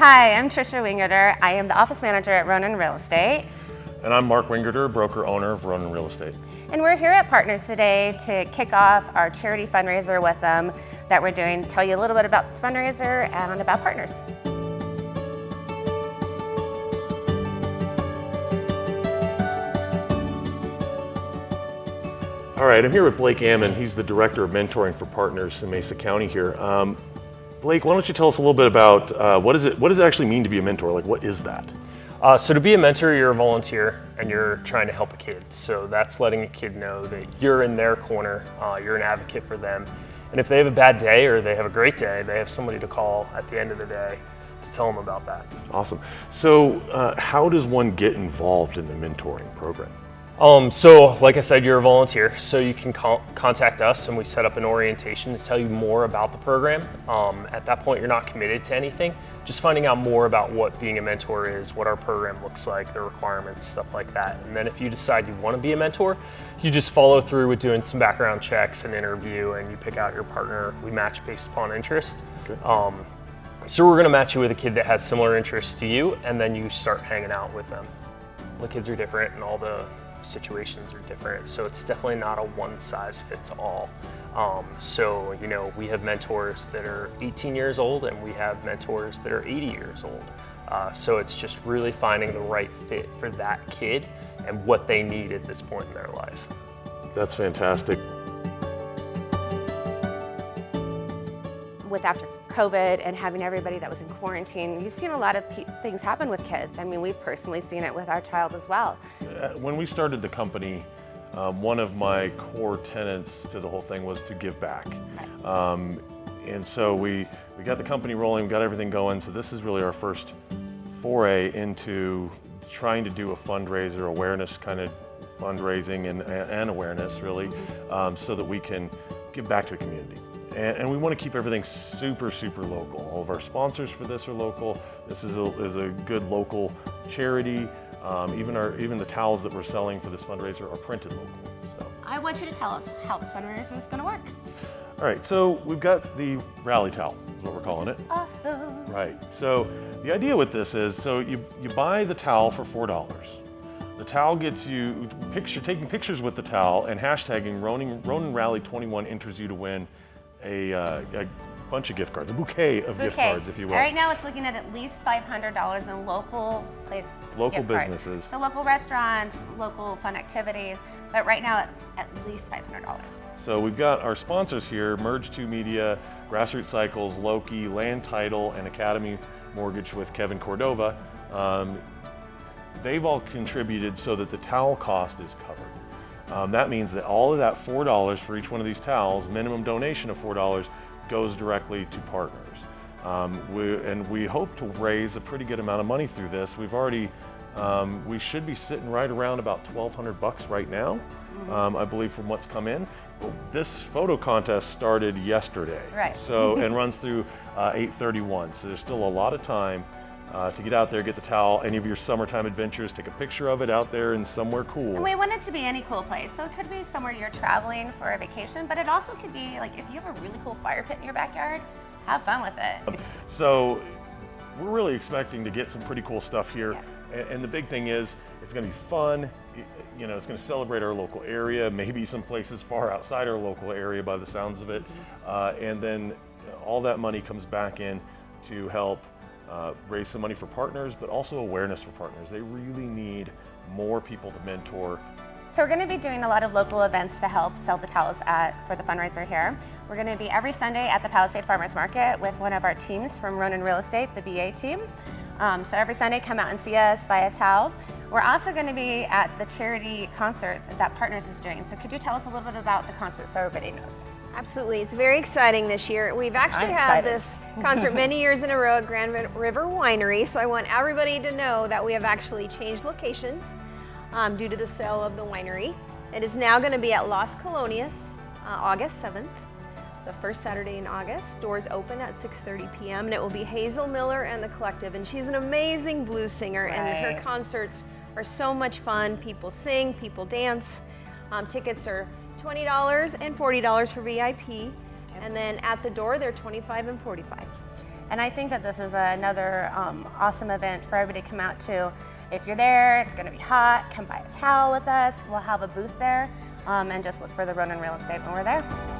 Hi, I'm Trisha Wingerter. I am the office manager at Ronin Real Estate. And I'm Mark Wingerter, broker-owner of Ronin Real Estate. And we're here at Partners today to kick off our charity fundraiser with them that we're doing, tell you a little bit about the fundraiser and about Partners. All right, I'm here with Blake Ammon. He's the Director of Mentoring for Partners in Mesa County here. Blake, why don't you tell us a little bit about what does it actually mean to be a mentor? Like, what is that? So to be a mentor, you're a volunteer and you're trying to help a kid. So that's letting a kid know that you're in their corner, you're an advocate for them. And if they have a bad day or they have a great day, they have somebody to call at the end of the day to tell them about that. Awesome. So how does one get involved in the mentoring program? So like I said, you're a volunteer, so you can contact us and we set up an orientation to tell you more about the program. At that point, you're not committed to anything, just finding out more about what being a mentor is, what our program looks like, the requirements, stuff like that. And then if you decide you want to be a mentor, you just follow through with doing some background checks and interview, and you pick out your partner. We match based upon interest. Okay. So we're going to match you with a kid that has similar interests to you, and then you start hanging out with them. The kids are different and all the situations are different, so it's definitely not a one size fits all. So you know, we have mentors that are 18 years old and we have mentors that are 80 years old. So it's just really finding the right fit for that kid and what they need at this point in their life. That's fantastic. With after COVID and having everybody that was in quarantine, you've seen a lot of things happen with kids. I mean, we've personally seen it with our child as well. When we started the company, one of my core tenets to the whole thing was to give back. Right. And so we got the company rolling, got everything going. So this is really our first foray into trying to do a fundraiser, awareness kind of fundraising and awareness really, so that we can give back to the community. And we want to keep everything super, super local. All of our sponsors for this are local. This is a good local charity. Even the towels that we're selling for this fundraiser are printed local. So. I want you to tell us how this fundraiser is going to work. All right, so we've got the rally towel, is what we're calling it. Awesome. Right, so the idea with this is, so you buy the towel for $4. The towel gets you, taking pictures with the towel and hashtagging Ronin Rally 21 enters you to win a bunch of gift cards, a bouquet of gift cards, if you will. Right now it's looking at least $500 in local gift businesses. Cards. So local restaurants, local fun activities, but right now it's at least $500. So we've got our sponsors here, Merge2 Media, Grassroots Cycles, Loki, Land Title, and Academy Mortgage with Kevin Cordova. They've all contributed so that the towel cost is covered. That means that all of that $4 for each one of these towels, minimum donation of $4, goes directly to Partners. We hope to raise a pretty good amount of money through this. We've already, we should be sitting right around about $1,200 right now, I believe, from what's come in. This photo contest started yesterday, right? So and runs through 8/31. So there's still a lot of time to get out there, get the towel, any of your summertime adventures, take a picture of it out there in somewhere cool. And we want it to be any cool place. So it could be somewhere you're traveling for a vacation, but it also could be like if you have a really cool fire pit in your backyard, have fun with it. So we're really expecting to get some pretty cool stuff here. Yes. And the big thing is it's going to be fun. You know, it's going to celebrate our local area, maybe some places far outside our local area by the sounds of it. And then all that money comes back in to help raise some money for Partners, but also awareness for Partners. They really need more people to mentor. So we're going to be doing a lot of local events to help sell the towels for the fundraiser here. We're going to be every Sunday at the Palisade Farmers Market with one of our teams from Ronin Real Estate, the BA team. So every Sunday, come out and see us, buy a towel. We're also going to be at the charity concert that Partners is doing. So could you tell us a little bit about the concert so everybody knows? Absolutely, it's very exciting this year. We've actually had this concert many years in a row at Grand River Winery, so I want everybody to know that we have actually changed locations due to the sale of the winery. It is now going to be at Las Colonias, August 7th, the first Saturday in August. Doors open at 6:30 p.m. and it will be Hazel Miller and the Collective, and she's an amazing blues singer, and her concerts are so much fun. People sing, people dance. Tickets are $20 and $40 for VIP, and then at the door they're $25 and $45. And I think that this is another awesome event for everybody to come out to. If you're there, it's going to be hot, come buy a towel with us. We'll have a booth there, and just look for the Ronin Real Estate when we're there.